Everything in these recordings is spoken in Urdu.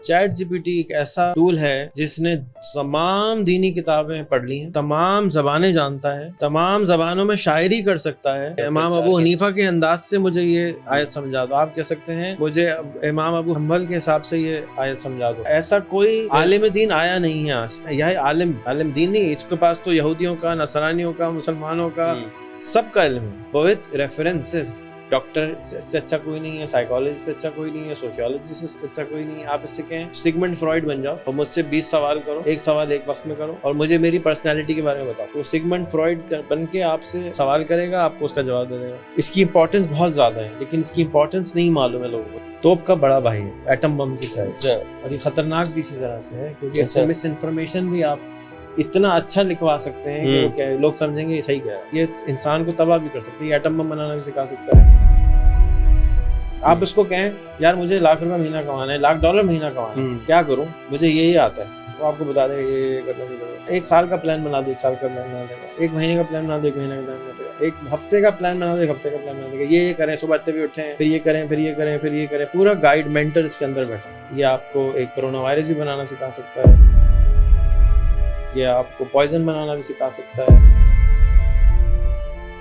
چیٹ جی پی ٹی ایک ایسا ٹول ہے جس نے تمام دینی کتابیں پڑھ لی ہیں، تمام زبانیں جانتا ہے، تمام زبانوں میں شاعری کر سکتا ہے۔ امام ابو حنیفہ کے انداز سے مجھے یہ آیت سمجھا دو، آپ کہہ سکتے ہیں مجھے امام ابو حنبل کے حساب سے یہ آیت سمجھا دو۔ ایسا کوئی عالم دین آیا نہیں ہے آج تک۔ یہ عالم دین نہیں، اس کے پاس تو یہودیوں کا، نصرانیوں کا، مسلمانوں کا سب کا علم ہے، وتھ ریفرنسز۔ ڈاکٹر سے اچھا کوئی نہیں ہے، سائیکالوجی سے اچھا کوئی نہیں ہے، سوشیالوجی سے اچھا کوئی نہیں ہے۔ آپ اس سے کہیں سگمنڈ فرائڈ بن جاؤ اور مجھ سے 20 سوال کرو، ایک سوال ایک وقت میں کرو اور مجھے میری پرسنالٹی کے بارے میں بتاؤ۔ وہ سگمنڈ فرائڈ بن کے آپ سے سوال کرے گا، آپ کو اس کا جواب دے دے گا۔ اس کی امپورٹنس بہت زیادہ ہے، لیکن اس کی امپورٹنس نہیں معلوم ہے لوگوں کو۔ توپ کا بڑا بھائی ہے ایٹم بم کی سائز، اور یہ خطرناک بھی اسی طرح سے ہے کیونکہ اس سے مس انفارمیشن بھی آپ اتنا اچھا لکھوا سکتے ہیں کہ وہ کیا لوگ سمجھیں گے یہ صحیح کہہ رہا ہے۔ یہ انسان کو تباہ بھی کر سکتے ہیں، ایٹم بم بنانا بھی سکھا سکتا ہے۔ آپ اس کو کہیں یار مجھے $1,00,000 مہینہ کمانا ہے، $1,00,000 مہینہ کمانا ہے، کیا کروں، مجھے یہی آتا ہے، وہ آپ کو بتا دے گا یہ کرنا ہے۔ 1 سال کا پلان بنا دو، 1 سال کا پلان بنا دے گا۔ 1 مہینے کا پلان بنا دو، 1 مہینے کا پلان بنا دے گا۔ 1 ہفتے کا پلان بنا دو، 1 ہفتے کا پلان بنا دے گا۔ یہ کریں، صبح اٹھتے ہوئے اٹھیں، پھر یہ کریں، پھر یہ کریں، پھر یہ کریں، پورا گائیڈ مینٹر اس کے اندر بیٹھا۔ یہ آپ کو ایک کرونا وائرس بھی بنانا سکھا سکتا ہے، یہ آپ کو پوائزن بنانا بھی سکھا سکتا ہے۔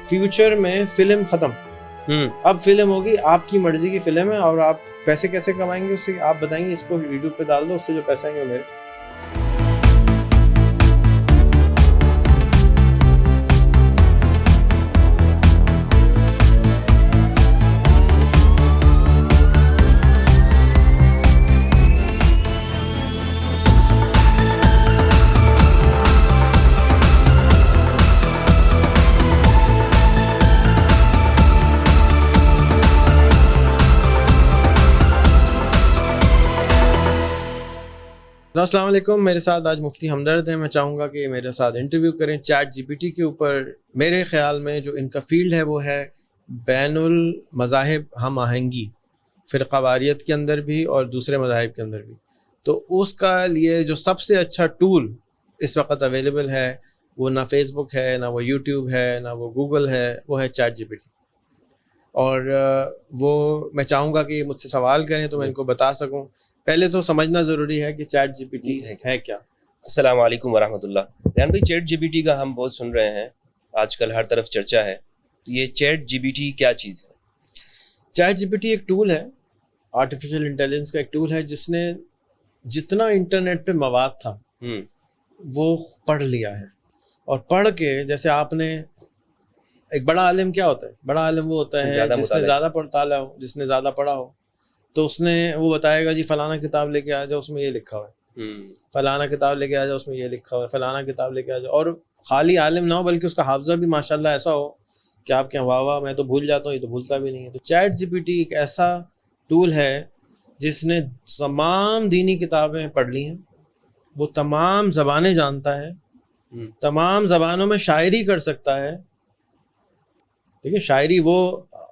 فیوچر میں فلم ختم، اب فلم ہوگی آپ کی مرضی کی فلم ہے، اور آپ پیسے کیسے کمائیں گے اس سے آپ بتائیں گے، اس کو یوٹیوب پہ ڈال دو، اس سے جو پیسے آئیں گے وہ میرے۔ السلام علیکم، میرے ساتھ آج مفتی ہمدرد ہیں۔ میں چاہوں گا کہ میرے ساتھ انٹرویو کریں چیٹ جی پی ٹی کے اوپر۔ میرے خیال میں جو ان کا فیلڈ ہے وہ ہے بین المذاہب ہم آہنگی، فرقہ واریت کے اندر بھی اور دوسرے مذاہب کے اندر بھی۔ تو اس کا لیے جو سب سے اچھا ٹول اس وقت اویلیبل ہے وہ نہ فیس بک ہے، نہ وہ یوٹیوب ہے، نہ وہ گوگل ہے، وہ ہے چیٹ جی پی ٹی۔ اور وہ میں چاہوں گا کہ مجھ سے سوال کریں تو میں ان کو بتا سکوں۔ پہلے تو سمجھنا ضروری ہے کہ چیٹ جی پی ٹی ہے کیا۔ السلام علیکم ورحمۃ اللہ۔ ریان بھائی، چیٹ جی پی ٹی کا ہم بہت سن رہے ہیں، آج کل ہر طرف چرچا ہے، تو یہ چیٹ جی پی ٹی کیا چیز ہے؟ چیٹ جی پی ٹی ایک ٹول ہے، آرٹیفیشیل انٹیلیجنس کا ایک ٹول ہے جس نے جتنا انٹرنیٹ پہ مواد تھا وہ پڑھ لیا ہے، اور پڑھ کے جیسے آپ نے ایک بڑا عالم کیا ہوتا ہے، بڑا عالم وہ ہوتا ہے جس نے زیادہ مطالعہ ہو، جس نے زیادہ پڑھا ہو، تو اس نے وہ بتائے گا جی فلانا کتاب لے کے آ جاؤ، اس میں یہ لکھا ہوا ہے، فلانا کتاب لے کے آ جاؤ، اس میں یہ لکھا ہوا ہے، فلانا کتاب لے کے آ جاؤ۔ اور خالی عالم نہ ہو بلکہ اس کا حافظہ بھی ماشاءاللہ ایسا ہو کہ آپ کے واہ واہ، میں تو بھول جاتا ہوں، یہ تو بھولتا بھی نہیں ہے۔ تو چیٹ جی پی ٹی ایک ایسا ٹول ہے جس نے تمام دینی کتابیں پڑھ لی ہیں، وہ تمام زبانیں جانتا ہے، تمام زبانوں میں شاعری کر سکتا ہے۔ دیکھیں، شاعری وہ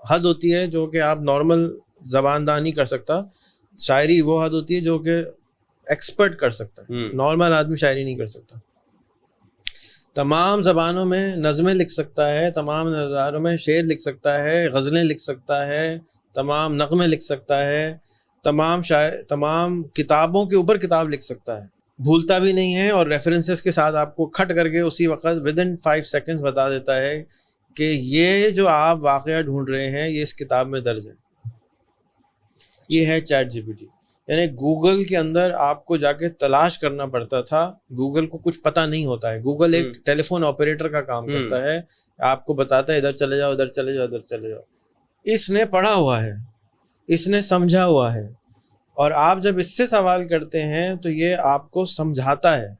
حد ہوتی ہے جو کہ آپ نارمل زباندار نہیں کر سکتا، شاعری وہ حد ہوتی ہے جو کہ ایکسپرٹ کر سکتا ہے، نارمل آدمی شاعری نہیں کر سکتا۔ تمام زبانوں میں نظمیں لکھ سکتا ہے، تمام زبانوں میں شعر لکھ سکتا ہے، غزلیں لکھ سکتا ہے، تمام نغمے لکھ سکتا ہے، تمام کتابوں کے اوپر کتاب لکھ سکتا ہے، بھولتا بھی نہیں ہے، اور ریفرنسز کے ساتھ آپ کو کھٹ کر کے اسی وقت ودن 5 سیکنڈز بتا دیتا ہے کہ یہ جو آپ واقعہ ڈھونڈ رہے ہیں یہ اس کتاب میں درج ہے۔ یہ ہے چیٹ جی پی ٹی۔ یعنی گوگل کے اندر آپ کو جا کے تلاش کرنا پڑتا تھا، گوگل کو کچھ پتہ نہیں ہوتا ہے، گوگل ایک ٹیلی فون آپریٹر کا کام کرتا ہے، آپ کو بتاتا ہے ادھر چلے جاؤ، ادھر چلے جاؤ، ادھر چلے جاؤ۔ اس نے پڑھا ہوا ہے، اس نے سمجھا ہوا ہے، اور آپ جب اس سے سوال کرتے ہیں تو یہ آپ کو سمجھاتا ہے۔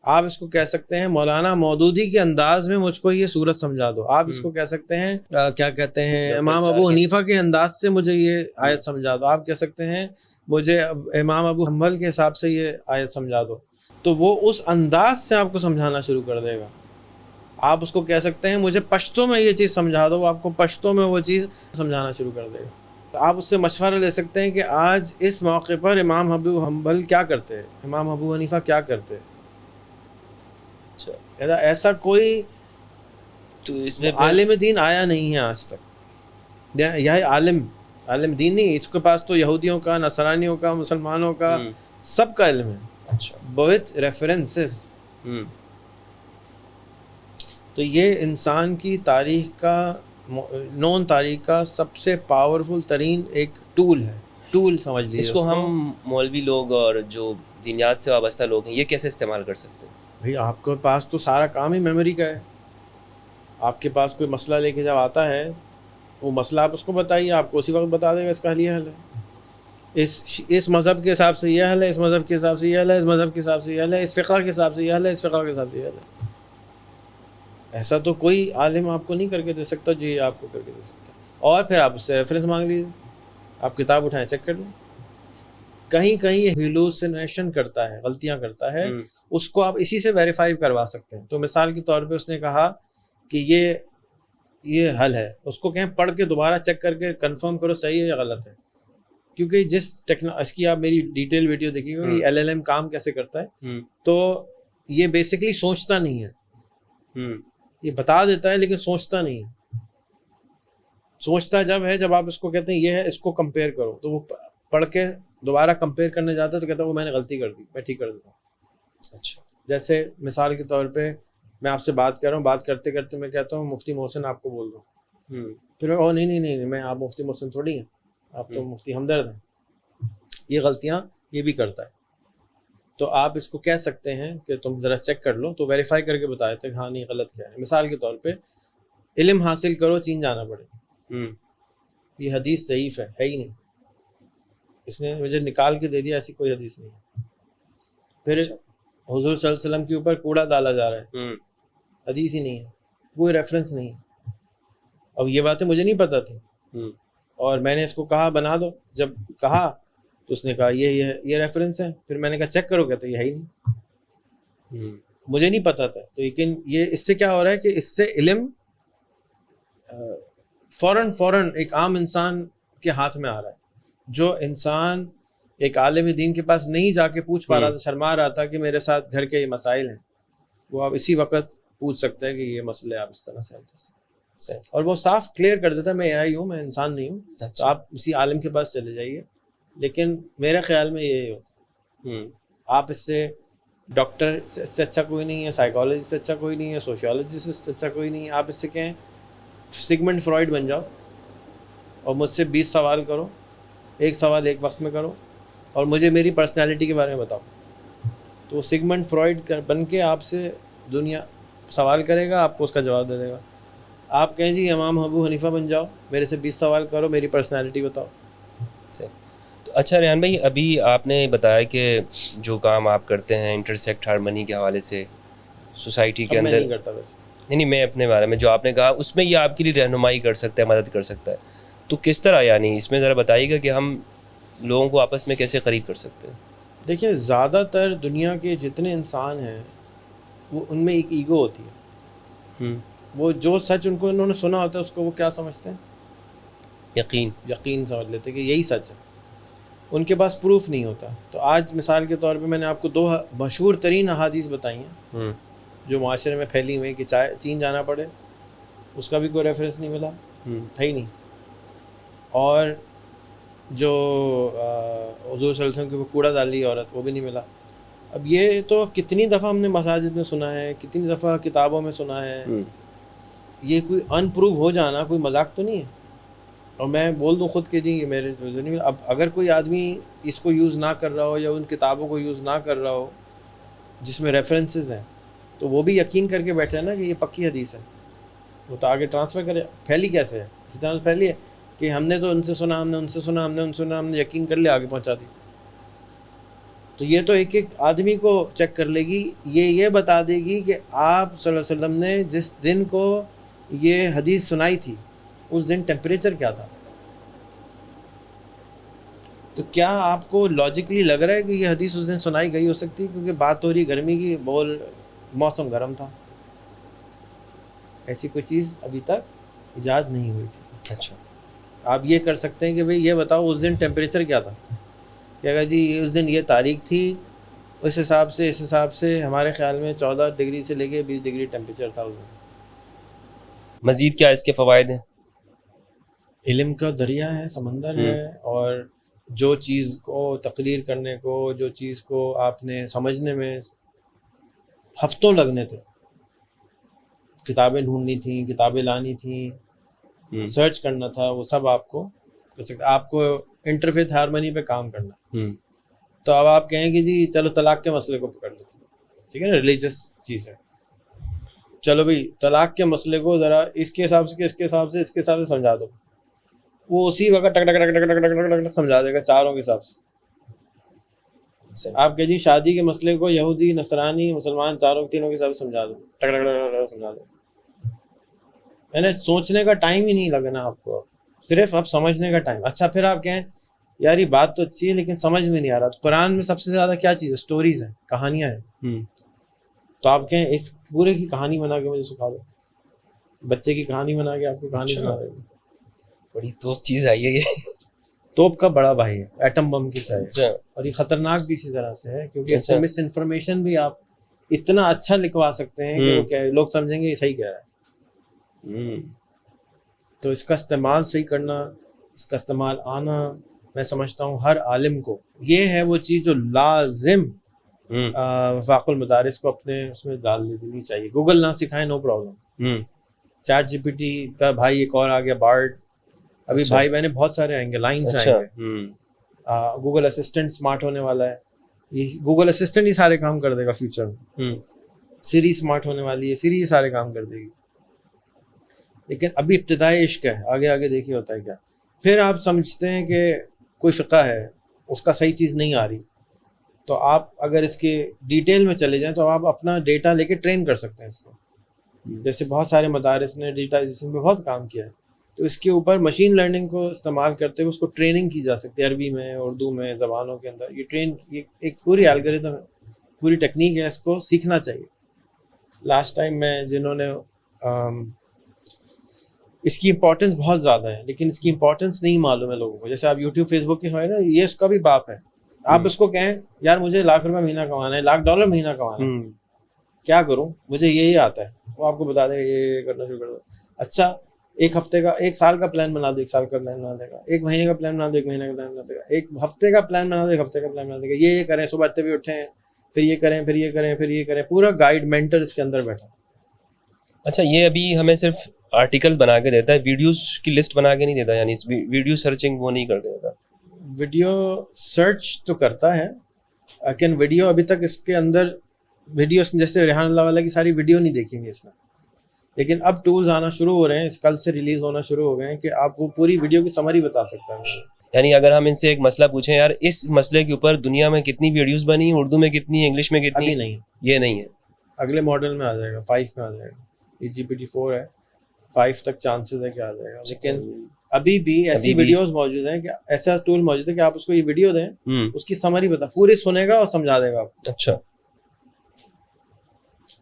آپ اس کو کہہ سکتے ہیں مولانا مودودی کے انداز میں مجھ کو یہ صورت سمجھا دو، آپ اس کو کہہ سکتے ہیں کیا کہتے ہیں امام ابو حنیفہ کے انداز سے مجھے یہ آیت سمجھا دو، آپ کہہ سکتے ہیں مجھے امام ابو حنبل کے حساب سے یہ آیت سمجھا دو، تو وہ اس انداز سے آپ کو سمجھانا شروع کر دے گا۔ آپ اس کو کہہ سکتے ہیں مجھے پشتو میں یہ چیز سمجھا دو، وہ آپ کو پشتو میں وہ چیز سمجھانا شروع کر دے گا۔ آپ اس سے مشورہ لے سکتے ہیں کہ آج اس موقع پر امام ابو حنبل کیا کرتے ہیں، امام ابو حنیفہ کیا کرتے ہیں۔ ایسا کوئی تو اس میں عالم دین آیا نہیں ہے آج تک۔ یہ عالم دین نہیں، اس کے پاس تو یہودیوں کا، نصرانیوں کا، مسلمانوں کا سب کا علم ہے. اچھا. with references. تو یہ انسان کی تاریخ کا نون تاریخ کا سب سے پاورفل ترین ایک ٹول ہے. ٹول سمجھ لیجیے اس کو. ہم مولوی لوگ اور جو دینیات سے وابستہ لوگ ہیں یہ کیسے استعمال کر سکتے ہیں؟ بھئی آپ کے پاس تو سارا کام ہی میموری کا ہے. آپ کے پاس کوئی مسئلہ لے کے جب آتا ہے وہ مسئلہ آپ اس کو بتائیے, آپ کو اسی وقت بتا دے گا اس کا حل یہ حل ہے. اس مذہب کے حساب سے یہ حل ہے, اس مذہب کے حساب سے یہ حل ہے, اس مذہب کے حساب سے یہ حل ہے, اس فقہ کے حساب سے یہ حل ہے, اس فقہ کے حساب سے یہ حل ہے. ایسا تو کوئی عالم آپ کو نہیں کر کے دے سکتا جو یہ آپ کو کر کے دے سکتا. اور پھر آپ اس سے ریفرنس مانگ لیجیے, آپ کتاب اٹھائیں چیک کر لیں. کہیں کہیں ہیلوسینیشن کرتا ہے, غلطیاں کرتا ہے, اس کو آپ اسی سے ویریفائی کروا سکتے ہیں. تو مثال کے طور پہ اس نے کہا کہ یہ حل ہے, اس کو کہیں پڑھ کے دوبارہ چیک کر کے کنفرم کرو صحیح ہے یا غلط ہے. کیونکہ جس اس کی آپ میری ڈیٹیل ویڈیو دیکھیے گا کہ LLM کام کیسے کرتا ہے. تو یہ بیسکلی سوچتا نہیں ہے, یہ بتا دیتا ہے لیکن سوچتا نہیں ہے. سوچتا جب ہے جب آپ اس کو کہتے ہیں یہ ہے, اس کو کمپیئر کرو, تو وہ پڑھ کے دوبارہ کمپیئر کرنے جاتا ہے تو کہتا ہے وہ میں نے غلطی کر دی, میں ٹھیک کر دیتا ہوں. اچھا. جیسے مثال کے طور پہ میں آپ سے بات کر رہا ہوں, بات کرتے کرتے میں کہتا ہوں مفتی محسن آپ کو بول دو, پھر میں نہیں میں آپ مفتی محسن تھوڑی ہیں, آپ تو مفتی ہمدرد ہیں. یہ غلطیاں یہ بھی کرتا ہے. تو آپ اس کو کہہ سکتے ہیں کہ تم ذرا چیک کر لو, تو ویریفائی کر کے بتا دیتے کہ ہاں نہیں غلط کیا ہے. مثال کے طور پہ علم حاصل کرو چین جانا پڑے, یہ حدیث ضعیف ہے ہی نہیں, اس نے مجھے نکال کے دے دیا, ایسی کوئی حدیث نہیں ہے. پھر حضور صلی اللہ علیہ وسلم کے اوپر کوڑا ڈالا جا رہا ہے, حدیث ہی نہیں ہے, کوئی ریفرنس نہیں ہے. اب یہ باتیں مجھے نہیں پتہ تھی اور میں نے اس کو کہا بنا دو. جب کہا تو اس نے کہا یہ ریفرنس ہے. پھر میں نے کہا چیک کرو, کہتے یہ ہے ہی نہیں, مجھے نہیں پتہ تھا. تو لیکن یہ اس سے کیا ہو رہا ہے کہ اس سے علم فوراً ایک عام انسان کے ہاتھ میں آ رہا ہے. جو انسان ایک عالم دین کے پاس نہیں جا کے پوچھ پا رہا تھا, شرما رہا تھا کہ میرے ساتھ گھر کے یہ مسائل ہیں, وہ آپ اسی وقت پوچھ سکتے ہیں کہ یہ مسئلے آپ اس طرح سے حل کر سکتے ہیں, اور وہ صاف کلیئر کر دیتا ہے میں AI ہوں, میں انسان نہیں ہوں. تو آپ اسی عالم کے پاس چلے جائیے. لیکن میرے خیال میں یہی ہوتا ہے, آپ اس سے ڈاکٹر سے اچھا کوئی نہیں ہے, سائیکالوجی سے اچھا کوئی نہیں ہے, سوشیالوجی سے اچھا کوئی نہیں ہے. آپ اس سے کہیں سگمنڈ فرائڈ بن جاؤ اور مجھ سے 20 سوال کرو, ایک سوال ایک وقت میں کرو, اور مجھے میری پرسنالٹی کے بارے میں بتاؤ. تو وہ سگمنڈ فرائڈ بن کے آپ سے دنیا سوال کرے گا, آپ کو اس کا جواب دے دے گا. آپ کہیں جی امام ابو حنیفہ بن جاؤ, میرے سے 20 سوال کرو, میری پرسنالٹی بتاؤ. تو اچھا ریحان بھائی, ابھی آپ نے بتایا کہ جو کام آپ کرتے ہیں انٹرسیکٹ ہارمنی کے حوالے سے سوسائٹی کے اندر, میں نہیں کرتا ویسے. نہیں میں اپنے بارے میں جو آپ نے کہا اس میں یہ آپ کے لیے رہنمائی کر سکتا ہے, مدد کر سکتا ہے. تو کس طرح, یعنی اس میں ذرا بتائیے گا کہ ہم لوگوں کو آپس میں کیسے قریب کر سکتے ہیں؟ دیکھیں زیادہ تر دنیا کے جتنے انسان ہیں وہ ان میں ایک ایگو ہوتی ہے. وہ جو سچ ان کو انہوں نے سنا ہوتا ہے اس کو وہ کیا سمجھتے ہیں, یقین سمجھ لیتے کہ یہی سچ ہے. ان کے پاس پروف نہیں ہوتا. تو آج مثال کے طور پہ میں نے آپ کو 2 مشہور ترین احادیث بتائی ہیں جو معاشرے میں پھیلی ہوئی, کہ چین جانا پڑے, اس کا بھی کوئی ریفرنس نہیں ملا, تھا ہی نہیں. اور جو حضور صلی اللہ علیہ وسلم کے کوڑا ڈالی عورت, وہ بھی نہیں ملا. اب یہ تو کتنی دفعہ ہم نے مساجد میں سنا ہے, کتنی دفعہ کتابوں میں سنا ہے. یہ کوئی ان پروو ہو جانا کوئی مذاق تو نہیں ہے. اور میں بول دوں خود کہ جی یہ میرے نہیں. اب اگر کوئی آدمی اس کو یوز نہ کر رہا ہو یا ان کتابوں کو یوز نہ کر رہا ہو جس میں ریفرنسز ہیں, تو وہ بھی یقین کر کے بیٹھے نا کہ یہ پکی حدیث ہے, وہ تو آگے ٹرانسفر کرے. پھیلی کیسے ہے, اسی طرح پھیلی ہے کہ ہم نے تو ان سے سنا, ہم نے ان سے سنا, ہم نے ان سے سنا, ہم نے یقین کر لیا, آگے پہنچا دی. تو یہ تو ایک آدمی کو چیک کر لے گی, یہ بتا دے گی کہ آپ صلی اللہ علیہ وسلم نے جس دن کو یہ حدیث سنائی تھی اس دن ٹیمپریچر کیا تھا. تو کیا آپ کو لاجکلی لگ رہا ہے کہ یہ حدیث اس دن سنائی گئی ہو سکتی ہے؟ کیونکہ بات ہو رہی گرمی کی, موسم گرم تھا. ایسی کوئی چیز ابھی تک ایجاد نہیں ہوئی تھی. اچھا, آپ یہ کر سکتے ہیں کہ بھئی یہ بتاؤ اس دن ٹیمپریچر کیا تھا, کہ اگر جی اس دن یہ تاریخ تھی, اس حساب سے ہمارے خیال میں 14 ڈگری سے لے کے 20 ڈگری ٹیمپریچر تھا اس دن. مزید کیا اس کے فوائد ہیں؟ علم کا دریا ہے, سمندر ہے, اور جو چیز کو تقریر کرنے کو، جو چیز کو آپ نے سمجھنے میں ہفتوں لگنے تھے، کتابیں ڈھونڈنی تھیں، کتابیں لانی تھیں، سرچ کرنا تھا، وہ سب آپ کو کر سکتے. آپ کو انٹرفیتھ ہارمنی پہ کام کرنا. تو اب آپ کہیں کہ جی چلو طلاق کے مسئلے کو پکڑ لیتے ہیں، ٹھیک ہے نا، ریلیجس چیز ہے، چلو بھائی طلاق کے مسئلے کو ذرا اس کے حساب سے، اس کے حساب سے، اس کے حساب سے سمجھا دو. وہ اسی وقت ٹک ٹک ٹک ٹک ٹک ٹک ٹک ٹک سمجھا دے گا چاروں کے حساب سے. آپ کہ جی شادی کے مسئلے کو یہودی، نصرانی، مسلمان، چاروں تینوں کے حساب سے سمجھا دو، ٹک ٹک ٹک ٹک سمجھا دو. یعنی سوچنے کا ٹائم ہی نہیں لگنا آپ کو، صرف اب سمجھنے کا ٹائم. اچھا پھر آپ کہیں یار یہ بات تو اچھی ہے لیکن سمجھ میں نہیں آ رہا. تو قرآن میں سب سے زیادہ کیا چیز ہے؟ سٹوریز ہیں، کہانیاں ہیں. تو آپ کہیں اس پورے کی کہانی بنا کے مجھے سکھا دو. بچے کی کہانی بنا کے آپ کو کہانی سنا دے گا. بڑی توپ چیز آئی ہے یہ. توپ کا بڑا بھائی ہے، ایٹم بم کی سائز. اور یہ خطرناک بھی اسی طرح سے ہے کیونکہ اس سے مس انفارمیشن بھی آپ اتنا اچھا لکھوا سکتے ہیں کہ وہ کیا لوگ سمجھیں گے یہ صحیح کہہ رہا ہے. تو اس کا استعمال صحیح کرنا، اس کا استعمال آنا، میں سمجھتا ہوں ہر عالم کو یہ ہے وہ چیز جو لازم وفاق المدارس کو اپنے اس میں ڈال دینی چاہیے. گوگل نہ سکھائیں no problem, chat G P T کا بھائی ایک اور آ گیا بارڈ. ابھی بھائی بہنیں بہت سارے آئیں گے، لائنس آئیں گے. گوگل اسسٹنٹ اسمارٹ ہونے والا ہے، یہ گوگل اسسٹنٹ ہی سارے کام کر دے گا فیوچر میں. سری اسمارٹ ہونے والی ہے، سری یہ سارے کام کر دے گی. لیکن ابھی ابتدائی عشق ہے، آگے آگے دیکھیے ہوتا ہے کیا. پھر آپ سمجھتے ہیں کہ کوئی فقہ ہے، اس کا صحیح چیز نہیں آ رہی، تو آپ اگر اس کے ڈیٹیل میں چلے جائیں تو آپ اپنا ڈیٹا لے کے ٹرین کر سکتے ہیں اس کو. جیسے بہت سارے مدارس نے ڈیجیٹائزیشن پہ بہت کام کیا ہے، تو اس کے اوپر مشین لرننگ کو استعمال کرتے ہوئے اس کو ٹریننگ کی جا سکتی ہے، عربی میں، اردو میں، زبانوں کے اندر. یہ ایک پوری الگوریتم ہے، پوری ٹیکنیک ہے، اس کو سیکھنا چاہیے. لاسٹ ٹائم میں جنہوں نے اس کی امپورٹنس بہت زیادہ ہے لیکن اس کی امپورٹنس نہیں معلوم ہے لوگوں کو. جیسے آپ یوٹیوب، فیس بک کے ہوئے نا، یہ اس کا بھی باپ ہے. آپ اس کو کہیں یار مجھے $1,00,000 مہینہ کمانا ہے، $1,00,000 مہینہ کمانا ہے، کیا کروں، مجھے یہی آتا ہے، وہ آپ کو بتا دے گا یہ کرنا شروع کر دو. اچھا ایک ہفتے کا، ایک سال کا پلان بنا دو، ایک سال کا پلان بنا دے گا. ایک مہینے کا پلان بنا دو، ایک مہینے کا پلان بنا دے گا. ایک ہفتے کا پلان بنا دو، ایک ہفتے کا پلان بنا دے گا. یہ کریں، صبح اٹھتے ہوئے اٹھیں، پھر یہ کریں، پھر یہ کریں، پھر یہ کریں. پورا گائیڈ مینٹر اس کے اندر بیٹھا. اچھا یہ ابھی ہمیں صرف آرٹیکل بنا کے دیتا ہے، ویڈیوز کی لسٹ بنا کے نہیں دیتا، یعنی ویڈیو سرچنگ وہ نہیں کر دیتا. ویڈیو سرچ تو کرتا ہے لیکن ویڈیو ابھی تک اس کے اندر ویڈیو جیسے ریحان اللہ والا کی ساری ویڈیو نہیں دیکھیں گے اس نے. لیکن اب ٹولز آنا شروع ہو رہے ہیں، اس کل سے ریلیز ہونا شروع ہو گئے ہیں کہ آپ وہ پوری ویڈیو کی سمری بتا سکتا ہے. یعنی اگر ہم ان سے ایک مسئلہ پوچھیں یار اس مسئلے کے اوپر دنیا میں کتنی ویڈیوز بنی، اردو میں کتنی، انگلش میں کتنی، ابھی نہیں، یہ نہیں ہے. اگلے ماڈل میں آ جائے گا، 5 میں آ جائے گا. یہ GPT-4 ہے، 5 تک چانسز ہے کہ آ جائے گا. لیکن ابھی بھی ایسی ویڈیوز موجود ہیں کہ ایسا ٹول موجود ہے کہ آپ اس کو یہ ویڈیو دیں، اس کی سمری بتا، پوری سنے گا اور سمجھا دے گا آپ کو. اچھا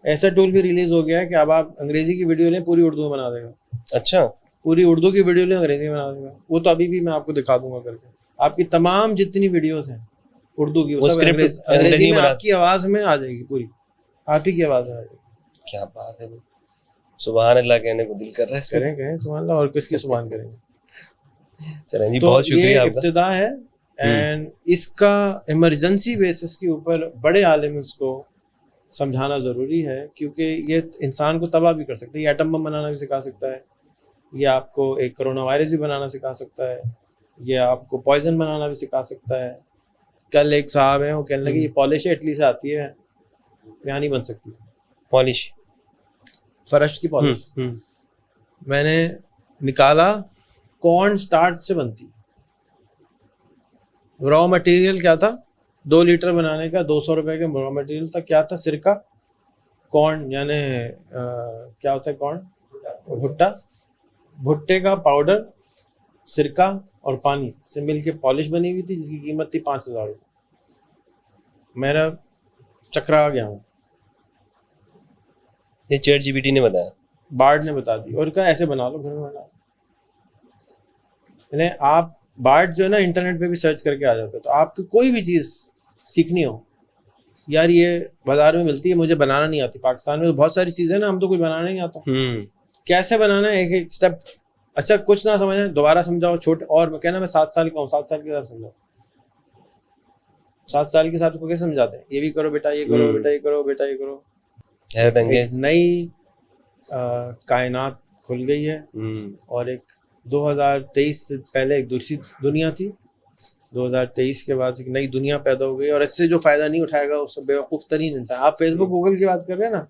ایسا ٹول بھی ریلیز ہو گیا ہے کہ اب آپ انگریزی کی ویڈیو لیں، پوری اردو میں بنا دے گا. اچھا پوری اردو کی ویڈیو لیں، انگریزی میں بنا دے گا. وہ تو ابھی بھی میں آپ کو دکھا دوں گا کر کے. آپ کی تمام جتنی ویڈیوز ہیں اردو کی، وہ سب انگریزی میں آپ کی آواز میں آ جائے گی، پوری آپ ہی کی آواز میں آ جائے گی. کیا بات ہے، سبحان اللہ کہنے کو دل کر رہا ہے. کریں سبحان اللہ، اور کس کی سبحان کریں گے. چلیں جی، بہت شکریہ آپ کا. ابتدا ہے اینڈ اس کا ایمرجنسی بیسس کے اوپر بڑے عالم اس کو سمجھانا ضروری ہے کیونکہ یہ انسان کو تباہ بھی کر سکتا ہے. یہ ایٹم بم بنانا بھی سکھا سکتا ہے، یہ آپ کو ایک کرونا وائرس بھی بنانا سکھا سکتا ہے، یہ آپ کو پوائزن بنانا بھی سکھا سکتا ہے. کل ایک صاحب ہیں وہ کہنے لگے یہ پالش اٹلی سے آتی ہے، یہاں نہیں بن سکتی. پالش، فرش کی پالش میں نے نکالا، کارن سٹارچ سے بنتی. را مٹیریل کیا تھا؟ 2 لیٹر بنانے کا 200 روپے کا را مٹیریل تھا. کیا تھا؟ سرکہ، کارن یعنی کیا ہوتا ہے کارن؟ بھٹا، بھٹے کا پاؤڈر، سرکہ اور پانی سے مل کے پالش بنی ہوئی تھی جس کی قیمت تھی 5,000 روپے. میرا چکرا گیا ہوں. یہ چیٹ جی پی ٹی نے بتایا، بارڈ نے بتا دی اور کہا ایسے بنا لو گھر میں بنا. یعنی آپ بارڈ جو ہے نا انٹرنیٹ پہ بھی سرچ کر کے آ جاتا ہے. تو آپ کو کوئی بھی چیز سیکھنی ہو، یار یہ بازار میں ملتی ہے مجھے بنانا نہیں آتی. پاکستان میں تو بہت ساری چیزیں نا ہم تو کچھ بنانا نہیں آتا. کیسے بنانا ہے، ایک ایک اسٹیپ. اچھا کچھ نہ سمجھیں دوبارہ سمجھاؤ، چھوٹے اور کہنا میں 7 سال کا ہوں، 7 سال کے بعد سمجھاؤ. 7 سال کے ساتھ کو کیسے سمجھاتے ہیں یہ بھی کرو بیٹا یہ کرو بیٹا یہ کرو بیٹا یہ کرو. حیرت انگیز. نئی کائنات کھل گئی ہے اور ایک 2023 سے پہلے ایک دوسری دنیا تھی, 2023 کے بعد ایک نئی دنیا پیدا ہو گئی, اور اس سے جو فائدہ نہیں اٹھائے گا اس سے بیوقوف ترین انسان. آپ فیس بک گوگل کی بات کر رہے ہیں نا,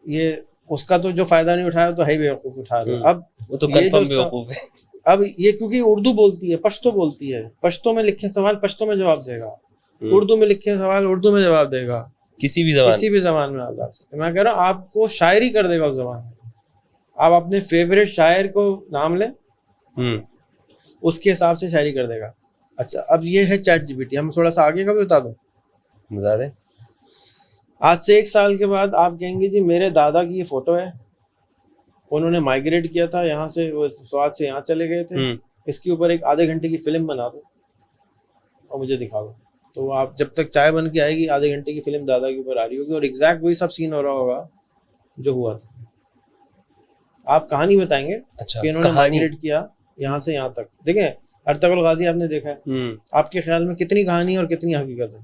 یہ اس کا تو جو فائدہ نہیں اٹھایا تو ہے بیوقوف اٹھا رہا. اب وہ تو کنفرم بیوقوف ہے. اب یہ کیونکہ اردو بولتی ہے, پشتو بولتی ہے, پشتو میں لکھے سوال پشتو میں جواب دے گا, اردو میں لکھے سوال اردو میں جواب دے گا, کسی بھی زبان میں آپ ڈال سکتے. میں کہہ رہا ہوں آپ کو شاعری کر دے گا اس زبان میں. آپ اپنے فیوریٹ شاعر کو نام لیں, اس کے حساب سے شاعری کر دے گا. اچھا اب یہ ہے چیٹ جی پی ٹی. ہم تھوڑا سا آگے کا بھی بتا دوں, بتا دیں. آج سے 1 سال کے بعد آپ کہیں گے جی میرے دادا کی یہ فوٹو ہے, انہوں نے مائگریٹ کیا تھا یہاں سے, وہ سوات سے یہاں چلے گئے تھے, اس کے اوپر ایک آدھے گھنٹے کی فلم بنا دو اور مجھے دکھا دو. تو آپ جب تک چائے بن کے آئے گی آدھے گھنٹے کی فلم دادا کے اوپر آ رہی ہوگی اور ایگزیکٹ وہی سب سین ہو رہا ہوگا جو ہوا تھا. آپ کہانی بتائیں گے کہ انہوں نے مائگریٹ کیا یہاں سے یہاں تک. دیکھیں ارطغرل غازی آپ نے دیکھا ہے, آپ کے خیال میں کتنی کہانی اور کتنی حقیقت ہے؟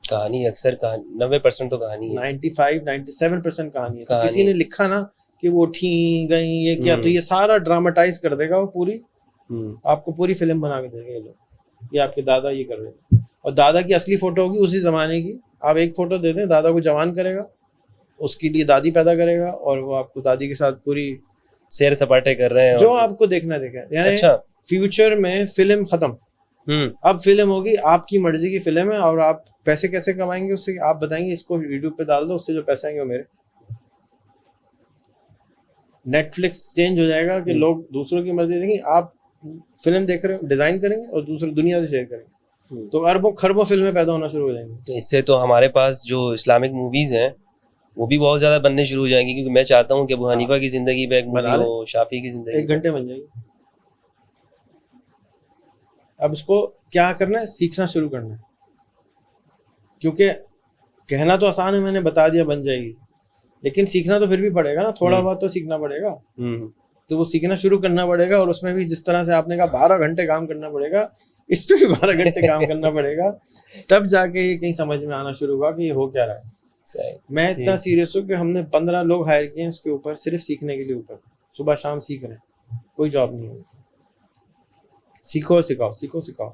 کہانی اکثر 90% تو کہانی ہے, 95-97% کہانی ہے. تو کسی نے لکھا نا کہ وہ اٹھی گئیں یہ کیا, تو یہ سارا ڈراماٹائز کر دے گا وہ پوری, آپ کو پوری فلم بنا کے دے گا یہ لوگ. یہ آپ کے دادا یہ کر رہے ہیں, اور دادا کی اصلی فوٹو ہوگی اسی زمانے کی. آپ ایک فوٹو دے دیں, دادا کو جوان کرے گا, اس کے لیے دادی پیدا کرے گا, اور وہ آپ کو دادی کے ساتھ پوری سیر سپاٹے کر رہے ہیں جو آپ کو دیکھنا دیکھا. یعنی فیوچر میں فلم ختم, اب فلم ہوگی آپ کی مرضی کی فلم ہے, اور آپ پیسے کیسے کمائیں گے اس سے آپ بتائیں گے, اس کو یوٹیوب پہ ڈال دو, اس سے جو پیسے آئیں گے وہ میرے. نیٹ فلکس چینج ہو جائے گا کہ لوگ دوسروں کی مرضی دیکھیں, آپ فلم دیکھ رہے ڈیزائن کریں گے اور دوسری دنیا سے شیئر کریں گے, تو اربوں خربوں فلمیں پیدا ہونا شروع ہو جائیں گی. تو اس سے تو ہمارے پاس جو اسلامک موویز ہیں وہ بھی بہت زیادہ بننے شروع ہو جائیں گی, کیونکہ میں چاہتا ہوں کہ ابو حنیفہ کی زندگی پہ ایک مووی ہو, شافعی کی زندگی 1 گھنٹے بن جائے گی. اب اس کو کیا کرنا ہے, سیکھنا شروع کرنا ہے, کیونکہ کہنا تو آسان ہے, میں نے بتا دیا بن جائے گی, لیکن سیکھنا تو پھر بھی پڑے گا نا, تھوڑا بہت تو سیکھنا پڑے گا. تو وہ سیکھنا شروع کرنا پڑے گا, اور اس میں بھی جس طرح سے آپ نے کہا 12 گھنٹے کام کرنا پڑے گا, اس پہ بھی 12 گھنٹے کام کرنا پڑے گا, تب جا کے یہ کہیں سمجھ میں آنا شروع ہوا کہ یہ ہو کیا رہا ہے. میں اتنا سیریس ہوں کہ ہم نے 15 لوگ ہائر کیے ہیں اس کے اوپر, صرف سیکھنے کے لیے اوپر, صبح شام سیکھ رہے ہیں, کوئی جاب نہیں ہے. سیکھو سکھاؤ, سیکھو سکھاؤ,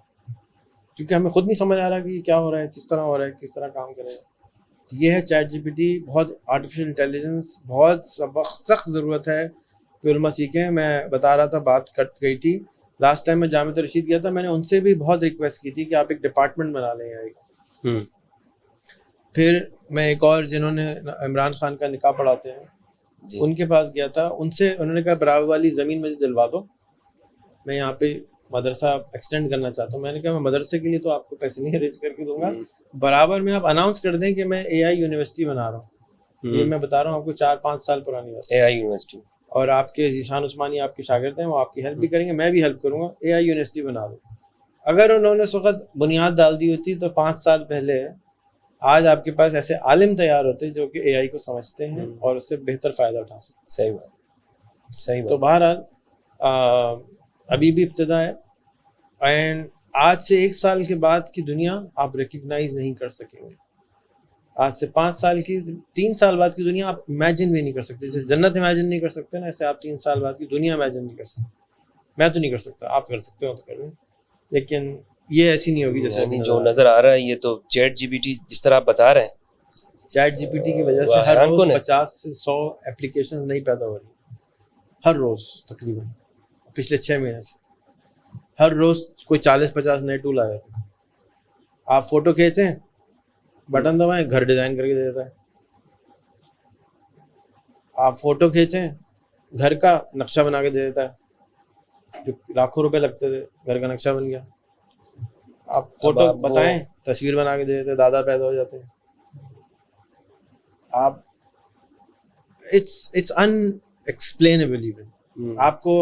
کیونکہ ہمیں خود نہیں سمجھ آ رہا کہ کیا ہو رہا ہے, کس طرح ہو رہا ہے, کس طرح کام کرے گا. یہ ہے چیٹ جی پی ٹی. بہت آرٹیفیشیل انٹیلیجنس, بہت سخت ضرورت ہے کہ علماء سیکھیں. میں بتا رہا تھا, بات کٹ گئی تھی لاسٹ ٹائم. میں جامعۃ الرشید گیا تھا, میں نے ان سے بھی بہت ریکویسٹ کی تھی کہ آپ ایک ڈپارٹمنٹ بنا لیں. پھر میں ایک اور جنہوں نے عمران خان کا نکاح پڑھاتے ہیں ان کے پاس گیا تھا, ان سے انہوں نے کہا برابر والی زمین مجھے دلوا دو, میں یہاں پہ مدرسہ ایکسٹینڈ کرنا چاہتا ہوں. میں نے کہا میں مدرسے کے لیے تو آپ کو پیسے نہیں ارینج کر کے دوں گا, برابر میں آپ اناؤنس کر دیں کہ میں اے آئی یونیورسٹی بنا رہا ہوں. یہ میں بتا رہا ہوں آپ کو 4-5 سال پرانی بات, اے آئی یونیورسٹی. اور آپ کے ذیشان عثمانی آپ کے شاگرد ہیں, وہ آپ کی ہیلپ بھی کریں گے, میں بھی ہیلپ کروں گا. اے آئی یونیورسٹی بنا دو. اگر انہوں نے اس وقت بنیاد ڈال دی ہوتی تو 5 سال پہلے آج آپ کے پاس ایسے عالم تیار ہوتے جو کہ اے آئی کو سمجھتے ہیں اور اس سے بہتر فائدہ اٹھا سکتے. صحیح بات, صحیح بات. تو بہرحال ابھی بھی ابتدا ہے, اینڈ آج سے 1 سال کے بعد کی دنیا آپ ریکگنائز نہیں کر سکیں گے. آج سے 5 سال کی 3 سال بعد کی دنیا آپ امیجن بھی نہیں کر سکتے. جیسے جنت امیجن نہیں کر سکتے نا, ایسے آپ 3 سال بعد کی دنیا امیجن نہیں کر سکتے. میں تو نہیں کر سکتا, آپ کر سکتے ہو تو کر لیں, لیکن یہ ایسی نہیں ہوگی جیسے جو نظر آ رہا ہے. یہ تو چیٹ جی پی ٹی جس طرح آپ بتا رہے ہیں, چیٹ جی پی ٹی کی وجہ سے ہر روز 50 سے 100 اپلیکیشن نہیں پیدا ہو رہی, ہر روز تقریباً پچھلے 6 مہینے سے. ہر روز کوئی 40-50 نئے ٹول آ جاتے ہیں. آپ فوٹو کھینچیں, بٹن دبائیں, گھر ڈیزائن کر کے دے دیتا ہے. آپ فوٹو کھینچیں, گھر کا نقشہ بنا کے دے دیتا ہے. جو لاکھوں روپے لگتے تھے, گھر کا نقشہ بن گیا. آپ فوٹو بتائیں, تصویر بنا کے دے دیتے, دادا پیدا ہو جاتے ہیں. آپ اٹس ان ایکسپلینیبل ایون. آپ کو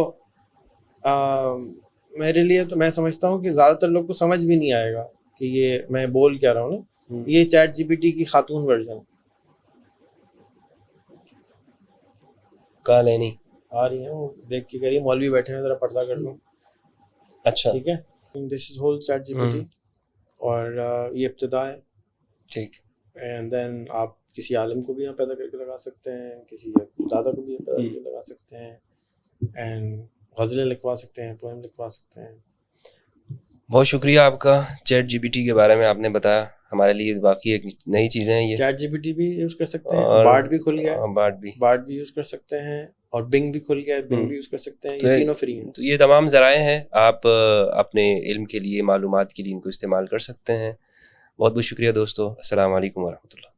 میرے لیے تو میں سمجھتا ہوں کہ زیادہ تر لوگ کو سمجھ بھی نہیں آئے گا کہ یہ میں بول کیا رہا ہوں نا. یہ چیٹ جی پی ٹی کی خاتون ورژن کہاں لینی آ رہی ہیں, وہ دیکھ کے کہہ رہی ہے مولوی بیٹھے ہیں ذرا پردہ کر لو. اچھا ٹھیک ہے, this is whole chat G P T. اور یہ ابتدا ہے. ٹھیک. اینڈ دین آپ کسی عالم کو بھی یہاں پیدا کر کے لگا سکتے ہیں, کسی دادا کو بھی یہاں پیدا کر کے لگا سکتے ہیں, اینڈ غزلیں لکھوا سکتے ہیں, پوئم لکھوا سکتے ہیں. بہت شکریہ آپ کا. چیٹ جی پی ٹی کے بارے میں آپ نے بتایا, ہمارے لیے واقعی ایک نئی چیزیں ہیں یہ. چیٹ جی پی ٹی بھی یوز کر سکتے ہیں, بارڈ بھی کھل گیا ہے, بارڈ بھی یوز کر سکتے ہیں, اور بنگ بھی کھل گیا ہے, بنگ بھی یوز کر سکتے ہیں. تو یہ تینوں فری ہیں. تو یہ تمام ذرائع ہیں, آپ اپنے علم کے لیے, معلومات کے لیے ان کو استعمال کر سکتے ہیں. بہت بہت شکریہ دوستو. السلام علیکم ورحمۃ اللہ.